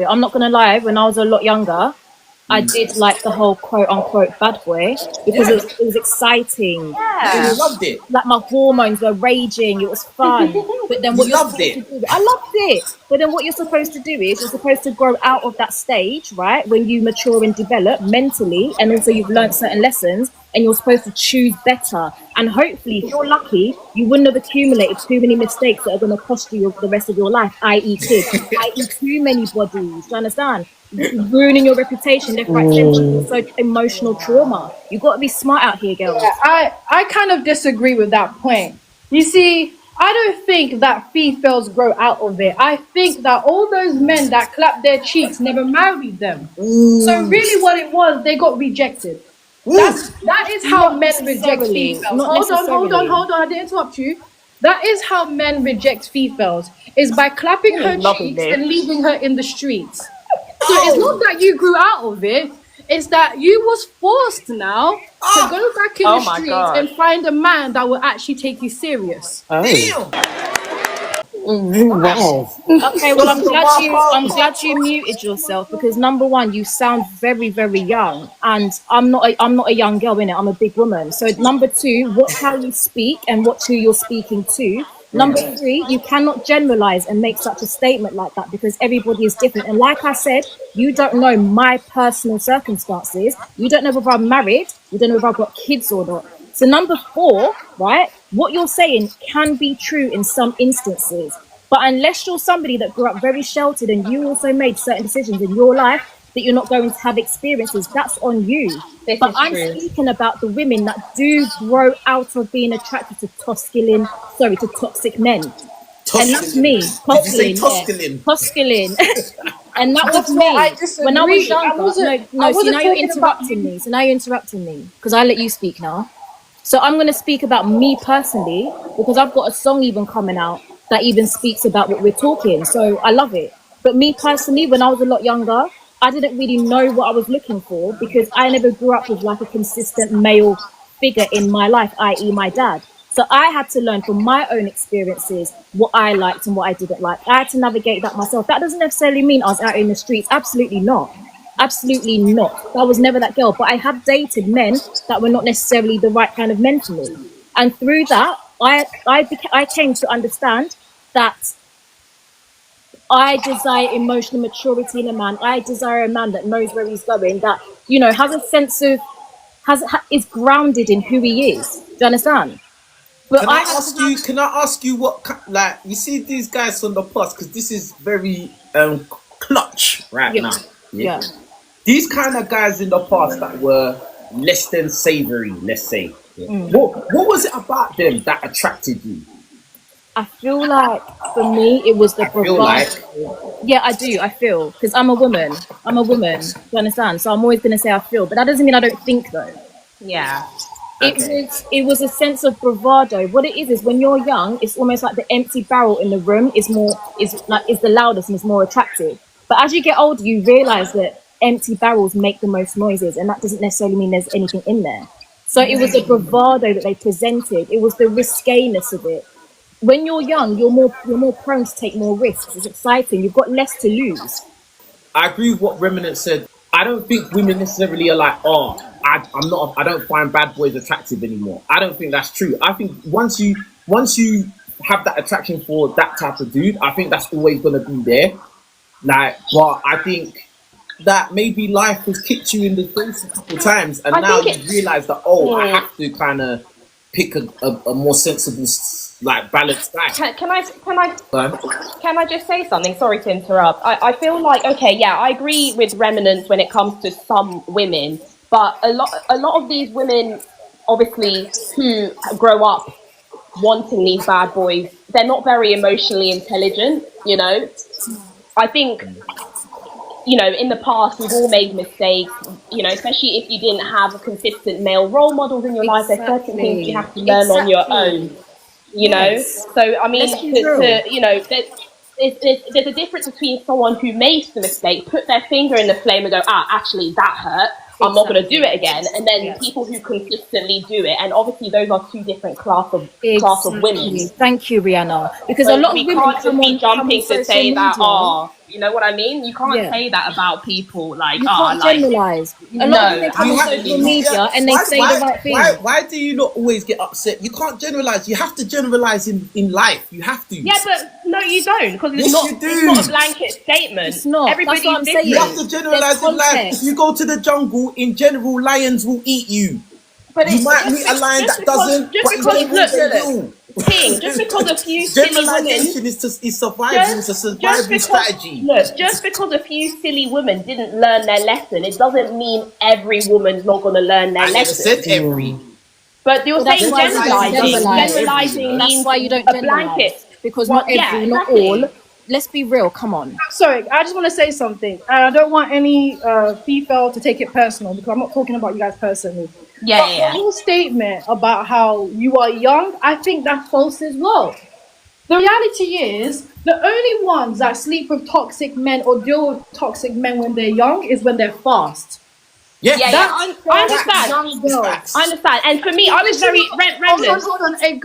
I'm not gonna lie, when I was a lot younger, I did like the whole quote unquote bad boy because it was exciting. Yeah. You loved it. Like my hormones were raging, it was fun. But then what You you're loved supposed it. to do, I loved it. But then what you're supposed to do is you're supposed to grow out of that stage, right? When you mature and develop mentally, and also you've learned certain lessons, and you're supposed to choose better. And hopefully, if you're lucky, you wouldn't have accumulated too many mistakes that are going to cost you the rest of your life, i.e. kids, i.e. too many bodies. Do you understand? Ruining your reputation left, right, centre. Also emotional trauma. You got to be smart out here, girls. Yeah, I kind of disagree with that point. You see, I don't think that females grow out of it. I think that all those men that clap their cheeks never married them. So really what it was, they got rejected. That is how Not men reject necessarily. females. Not Hold necessarily. on. I didn't interrupt you. That is how men reject females, is by clapping her Lovely. cheeks and leaving her in the streets. So it's not that you grew out of it, it's that you was forced now to go back in the streets and find a man that will actually take you serious. Damn. Wow. Okay, well, I'm glad you muted yourself because number one, you sound very, very young, and I'm not a young girl, innit? I'm a big woman. So number two, watch how you speak and watch who you're speaking to. Number three, you cannot generalize and make such a statement like that because everybody is different. And like I said, you don't know my personal circumstances. You don't know whether I'm married. You don't know whether I've got kids or not. So number four, right, what you're saying can be true in some instances. But unless you're somebody that grew up very sheltered and you also made certain decisions in your life that you're not going to have experiences, that's on you. But I'm speaking about the women that do grow out of being attracted to toxic men. And that's me. Toscaline. And that was me. When I was younger. So now you're interrupting me. Because I let you speak now. So I'm going to speak about me personally because I've got a song even coming out that even speaks about what we're talking. So I love it. But me personally, when I was a lot younger, I didn't really know what I was looking for because I never grew up with like a consistent male figure in my life, i.e. my dad. So I had to learn from my own experiences what I liked and what I didn't like. I had to navigate that myself. That doesn't necessarily mean I was out in the streets. Absolutely not. Absolutely not. I was never that girl. But I have dated men that were not necessarily the right kind of men for me. And through that, I came to understand that I desire emotional maturity in a man. I desire a man that knows where he's going, that, you know, has a sense of, is grounded in who he is. Do you understand? But Can I ask you what, like, you see these guys on the bus, because this is very clutch now. Yeah. These kind of guys in the past that were less than savory, let's say. What was it about them that attracted you? I feel like for me it was the Yeah, I do. I feel because I'm a woman. Do you understand? So I'm always gonna say I feel, but that doesn't mean I don't think though. Yeah. It was a sense of bravado. What it is when you're young, it's almost like the empty barrel in the room is the loudest and is more attractive. But as you get older, you realize that empty barrels make the most noises, and that doesn't necessarily mean there's anything in there. So it was the bravado that they presented. It was the risqueness of it. When you're young, you're more prone to take more risks. It's exciting. You've got less to lose. I agree with what Remnant said. I don't think women necessarily are like, I don't find bad boys attractive anymore. I don't think that's true. I think once you have that attraction for that type of dude, I think that's always gonna be there. Like, but I think that maybe life has kicked you in the face a couple times, and now you realise that I have to kind of pick a more sensible, like, balanced guy. Can I just say something? Sorry to interrupt. I feel like, okay, yeah, I agree with Remnants when it comes to some women, but a lot of these women, obviously, who grow up wanting these bad boys, they're not very emotionally intelligent, you know? I think, you know, in the past, we've all made mistakes, you know, especially if you didn't have consistent male role models in your life. There's certain things you have to learn on your own, you know? So, I mean, you know, there's a difference between someone who makes the mistake, put their finger in the flame and go, actually, that hurt. I'm not going to do it again. And then people who consistently do it. And obviously, those are two different class of women. Thank you, Rihanna. Because a lot of women can't just be jumping to say that, You know what I mean? You can't say that about people. Like, you can't generalize. A lot of people come on social media and they say the right thing. Why do you not always get upset? You can't generalize. You have to generalize in life. You have to. Yeah, but no, you don't, because it's not a blanket statement. It's not. Everybody's That's what I'm saying. You have to generalize in life. If you go to the jungle, in general, lions will eat you. But you might meet a lion that doesn't. Just because a few silly women is survival. It's a survival strategy. Look, just because a few silly women didn't learn their lesson, it doesn't mean every woman's not going to learn their lesson. I said every. But you're saying generalizing means why you don't a blanket. Because not every, not all. Let's be real. Come on. Sorry, I just want to say something. I don't want any female to take it personal, because I'm not talking about you guys personally. Yeah. The whole statement about how you are young, I think that's false as well. The reality is, the only ones that sleep with toxic men or deal with toxic men when they're young is when they're fast. Yeah, I understand. I understand. And for me, I was very hold on. A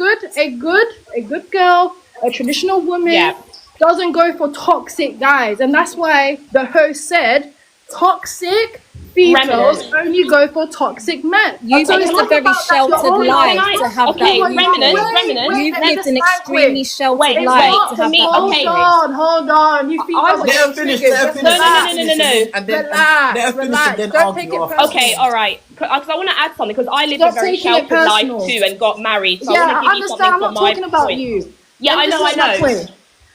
good girl, a traditional woman doesn't go for toxic guys, and that's why the host said toxic females only go for toxic men. You've lived a very sheltered life to have that. You've lived an extremely sheltered life to have that. Hold on. You females let her finish. No. Relax. Don't take it personal. Okay, all right. Because I want to add something, because I lived a very sheltered life too and got married. So I understand. I'm not talking about you. Yeah, I know.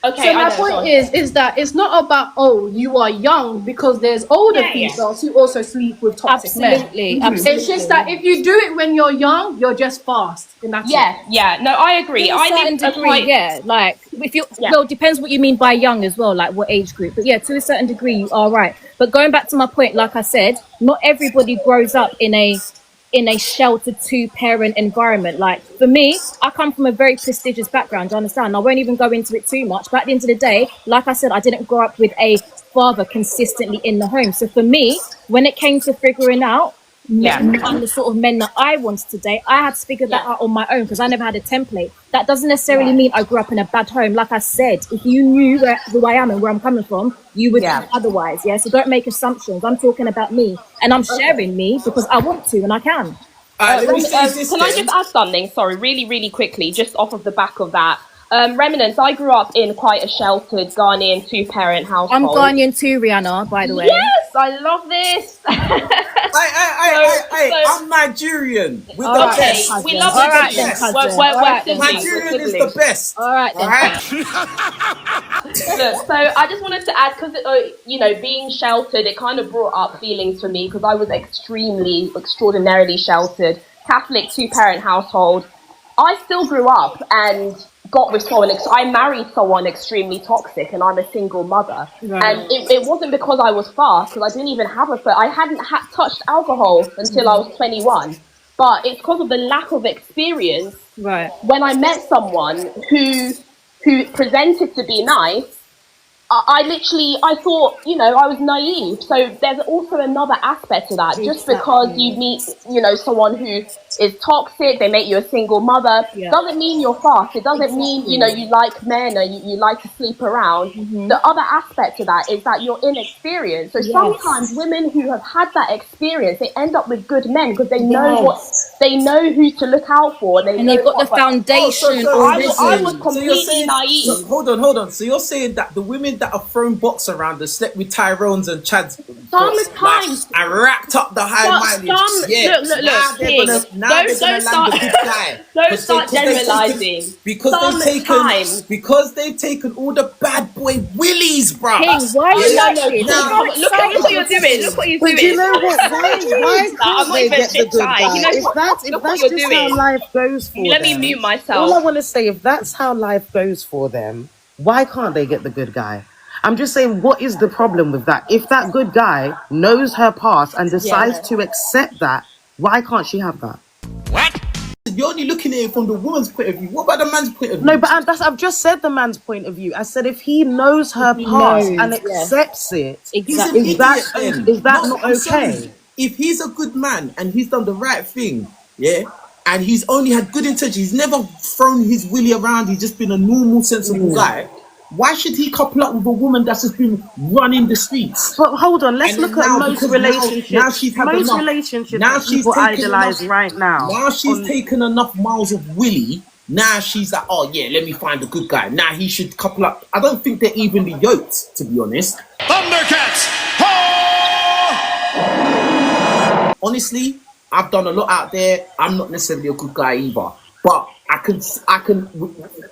Okay, so my point is that it's not about, you are young, because there's older females who also sleep with toxic men. Absolutely. It's just that if you do it when you're young, you're just fast. And that's it. Yeah. No, I agree. To a certain degree, like if you well, it depends what you mean by young as well, like what age group. But to a certain degree, you are right. But going back to my point, like I said, not everybody grows up in a sheltered 2-parent environment. Like for me, I come from a very prestigious background, you understand? I won't even go into it too much, but at the end of the day, like I said, I didn't grow up with a father consistently in the home. So for me, when it came to figuring out the sort of men that I wanted to date, I had to figure that out on my own, because I never had a template. That doesn't necessarily mean I grew up in a bad home. Like I said, if you knew who I am and where I'm coming from, you would think otherwise. So don't make assumptions. I'm talking about me, and I'm sharing me because I want to and I can. Can I just add something? Sorry, really, really quickly, just off of the back of that. Remnants, I grew up in quite a sheltered Ghanaian 2-parent household. I'm Ghanaian too, Rihanna, by the way. Yes, I love this. I'm Nigerian. We're the best. We love it. Nigerian is the best. All right then. Look, so I just wanted to add, because being sheltered, it kind of brought up feelings for me, because I was extraordinarily sheltered. Catholic 2-parent household. I still grew up and got with someone. I married someone extremely toxic, and I'm a single mother. Right. And it wasn't because I was fast, because I didn't even have I hadn't touched alcohol until I was 21. But it's because of the lack of experience. Right. When I met someone who presented to be nice, I thought, I was naive. So there's also another aspect to that. Exactly. Just because you meet, someone who is toxic, they make you a single mother, doesn't mean you're fast. It doesn't mean, you like men or you like to sleep around. Mm-hmm. The other aspect to that is that you're inexperienced. So sometimes women who have had that experience, they end up with good men, because they know they know who to look out for. And they've got the foundation already. I was completely naive. Hold on. So you're saying that the women that have thrown box around and slept with Tyrones and Chads sometimes and racked up the high mileage. Look. Don't start generalizing. Because they've taken all the bad boy willies, bro. Why are you laughing? Look what you're doing. Look what you're doing. But you know what? Why can't they get the good guy? If that's just how life goes for them. Let me mute myself. All I want to say, if that's how life goes for them, why can't they get the good guy? I'm just saying, what is the problem with that? If that good guy knows her past and decides to accept that, why can't she have that? What? You're only looking at it from the woman's point of view. What about the man's point of view? No, but I've just said the man's point of view. I said if he knows her past and accepts it, is that not okay? If he's a good man and he's done the right thing, and he's only had good intentions, he's never thrown his willy around, he's just been a normal, sensible guy, Why should he couple up with a woman that's just been running the streets? But hold on, let's look at most relationships. Now she's had most enough. relationships Now that people idolize right now. Now she's taken enough miles of Willie. Now she's like, oh yeah, let me find a good guy. Now he should couple up. I don't think they're evenly yoked, to be honest. Thundercats! Honestly, I've done a lot out there. I'm not necessarily a good guy either, but I can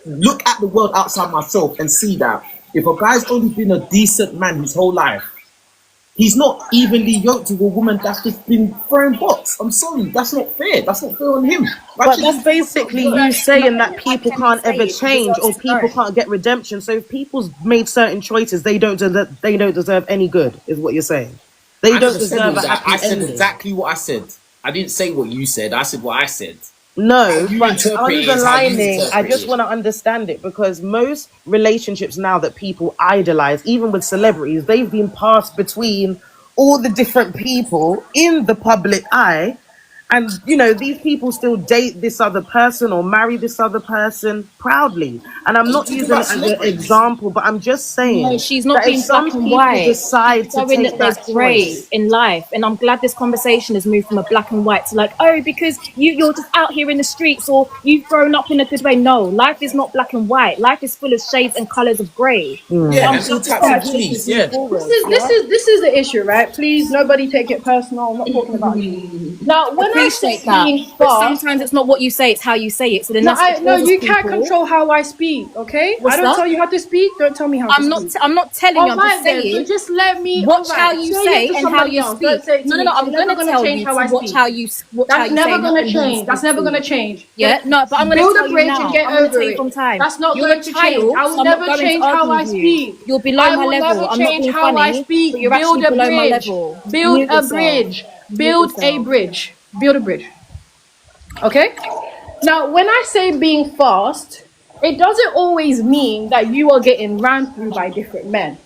look at the world outside myself and see that if a guy's only been a decent man his whole life, he's not evenly yoked with a woman that's just been throwing box. I'm sorry, that's not fair. That's not fair on him. But that's basically you saying that people can't ever change or people can't get redemption. So if people's made certain choices, they don't deserve any good, is what you're saying. They don't deserve a happy ending. I said exactly what I said. I didn't say what you said. I said what I said. No, but underlining, I just want to understand it, because most relationships now that people idolize, even with celebrities, they've been passed between all the different people in the public eye. And, you know, these people still date this other person or marry this other person proudly. And I'm not using it as an example, but I'm just saying. No, she's not being black and white. Decide to take that there's grey in life. And I'm glad this conversation has moved from a black and white to like, oh, because you're just out here in the streets or you've grown up in a good way. No, life is not black and white. Life is full of shades and colours of grey. Yeah, and sometimes please, yeah. This is the issue, right? Please, nobody take it personal. I'm not talking about you. Now, when sometimes it's not what you say, it's how you say it. So then you can't control how I speak, okay? I don't tell you how to speak. Don't tell me how to speak. I'm not telling you. I'm just saying. So just let me watch how you say and how you speak. No. I'm going to tell you to watch how you say. That's never going to change. That's never going to change. Yeah, no, but I'm going to tell you now. And get over it. That's not going to change. I will never change how I speak. You're below my level. I'm not being funny, but you're actually below my level. Build a bridge. Build a bridge. Build a bridge. Okay? Now, when I say being fast, it doesn't always mean that you are getting ran through by different men.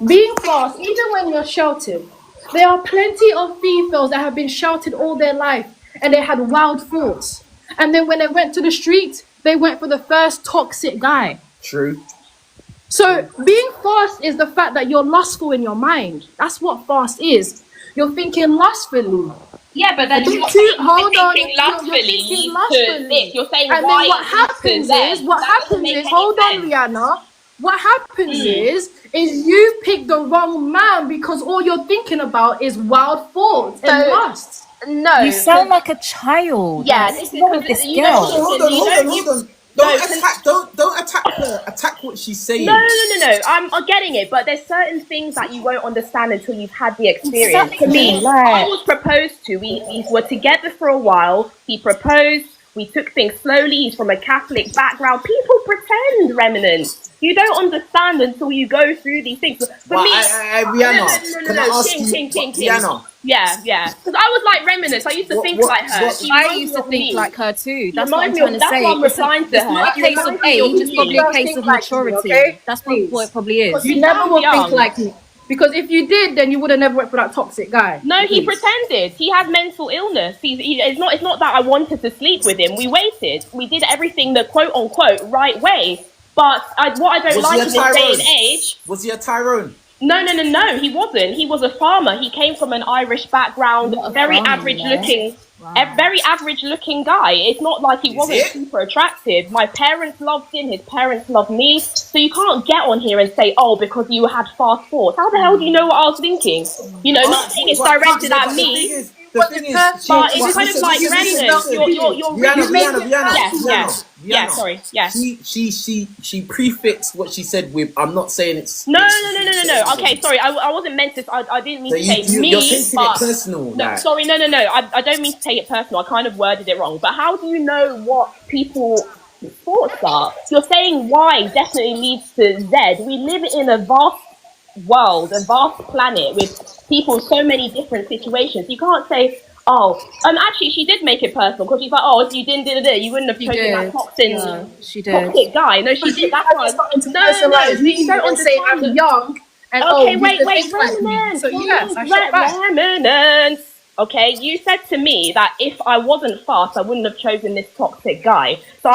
Being fast, even when you're sheltered, there are plenty of females that have been sheltered all their life and they had wild thoughts. And then when they went to the street, they went for the first toxic guy. True. So being fast is the fact that you're lustful in your mind. That's what fast is. You're thinking lustfully. Yeah, but then you're thinking lustfully. You're saying and why. Then what happens is, hold on, Rihanna. What happens is you pick the wrong man because all you're thinking about is wild thoughts and lust. No, you sound like a child. Yeah, this is wrong with this girl. Hold on. Don't attack her. Attack what she's saying. No. I'm getting it, but there's certain things that you won't understand until you've had the experience. Exactly. To me, I was proposed to. We were together for a while. He proposed. We took things slowly. He's from a Catholic background. People pretend, Remnant. You don't understand until you go through these things. For me, Rihanna, can I ask you, Rihanna? Yeah. Because I was like Reminisce. I used to think like her. I used to think like her too. That's what I'm trying to say. It's not a case of age, it's probably a case of maturity. Okay? That's what it probably is. You never will think like me. Because if you did, then you would have never went for that toxic guy. No, he pretended. He had mental illness. It's not that I wanted to sleep with him. We waited. We did everything the quote unquote right way. But what I don't like in this day and age... Was he a Tyrone? No, he wasn't. He was a farmer. He came from an Irish background, very average looking guy. It's not like he wasn't super attractive. My parents loved him. His parents loved me. So you can't get on here and say, oh, because you had fast thoughts. How the hell do you know what I was thinking? You know, not saying it's directed at me. The thing is, it's kind of like She prefixed what she said with, I'm not saying it's... No. Okay, sorry, I wasn't meant to... I didn't mean to say me, you're taking it personal. No, sorry, no. I don't mean to take it personal. I kind of worded it wrong. But how do you know what people's thoughts are? You're saying Y definitely leads to Z. We live in a vast world, a vast planet with people in so many different situations. You can't say, actually she did make it personal because she's like, if you didn't do it, you wouldn't have chosen that toxic guy. No, she did. That's why. No, you don't understand. I'm young. And okay, wait, Remnant. So yes, Remnant. okay? You said to me that if I wasn't fast, I wouldn't have chosen this toxic guy. So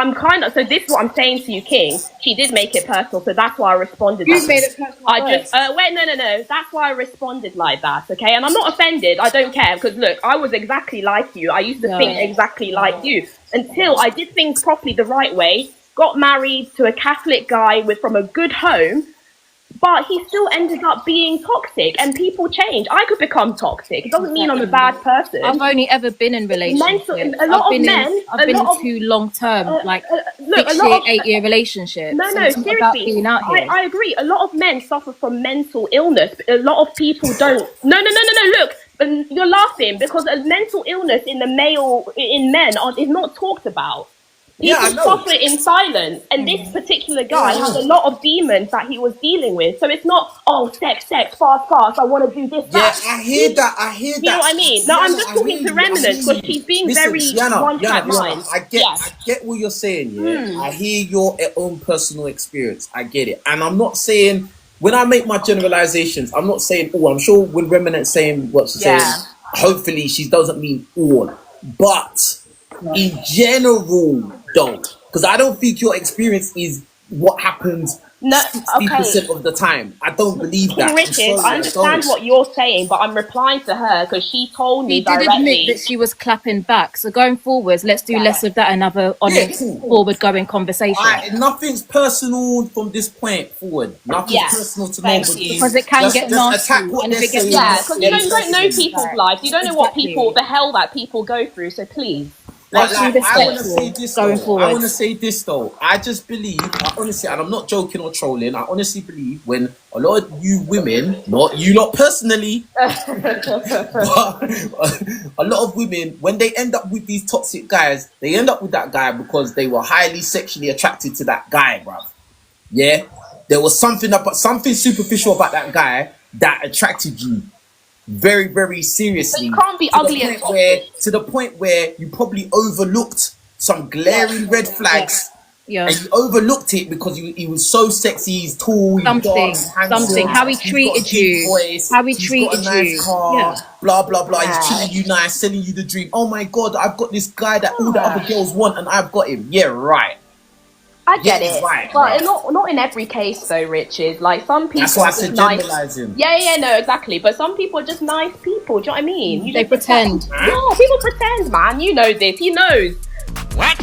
so this is what I'm saying to you, King. She did make it personal, so that's why I responded. You made it personal. Wait, no. That's why I responded like that, okay? And I'm not offended. I don't care, because look, I was exactly like you. I used to think exactly like you until I did things properly the right way, got married to a Catholic guy from a good home, but he still ended up being toxic, and people change. I could become toxic. It doesn't mean I'm a bad person. I've only ever been in relationships. I've been in two long-term, 8-year relationships. No, seriously. Being out here. I agree. A lot of men suffer from mental illness. A lot of people don't. No. Look, you're laughing because a mental illness in men is not talked about. People suffer in silence, and this particular guy had a lot of demons that he was dealing with. So it's not, sex, fast, I want to do this, that. Yeah, I hear that. You know what I mean? Now, I'm just talking to Remnants because she's being very one-track mind. I get what you're saying, yeah? I hear your own personal experience. I get it. And I'm not saying, when I make my generalizations, I'm not saying all. I'm sure when Remnant's saying what she's saying, hopefully she doesn't mean all. But in general, though, because I don't think your experience is what happens 60% of the time. I don't believe that. Richez, I understand what you're saying, but I'm replying to her because she told me directly. She did admit that she was clapping back. So going forwards, let's do less of that and have a honest, forward-going conversation. Nothing's personal from this point forward. Nothing's personal to nobody. Because it can get nasty. And if it gets because you don't know people's lives. You don't know what the hell that people go through. So please. I want to say this though. I just believe, honestly, and I'm not joking or trolling, I honestly believe when a lot of you women, not you lot personally, but a lot of women, when they end up with these toxic guys, they end up with that guy because they were highly sexually attracted to that guy, bruv. Yeah? There was something superficial about that guy that attracted you very, very seriously. But you can't be ugly to the point where you probably overlooked some glaring red flags. Yeah. And you overlooked it because he was so sexy, he's tall, something, how he treated you, blah blah blah. He's treating you nice, selling you the dream. Oh my god, I've got this guy that all the other girls want, and I've got him. Yeah, right. I get it, but not in every case though, Richez. Like some people. That's why I said generalizing. Yeah, no, exactly. But some people are just nice people. Do you know what I mean? They pretend. Yeah, people pretend, man. You know this. He knows. What?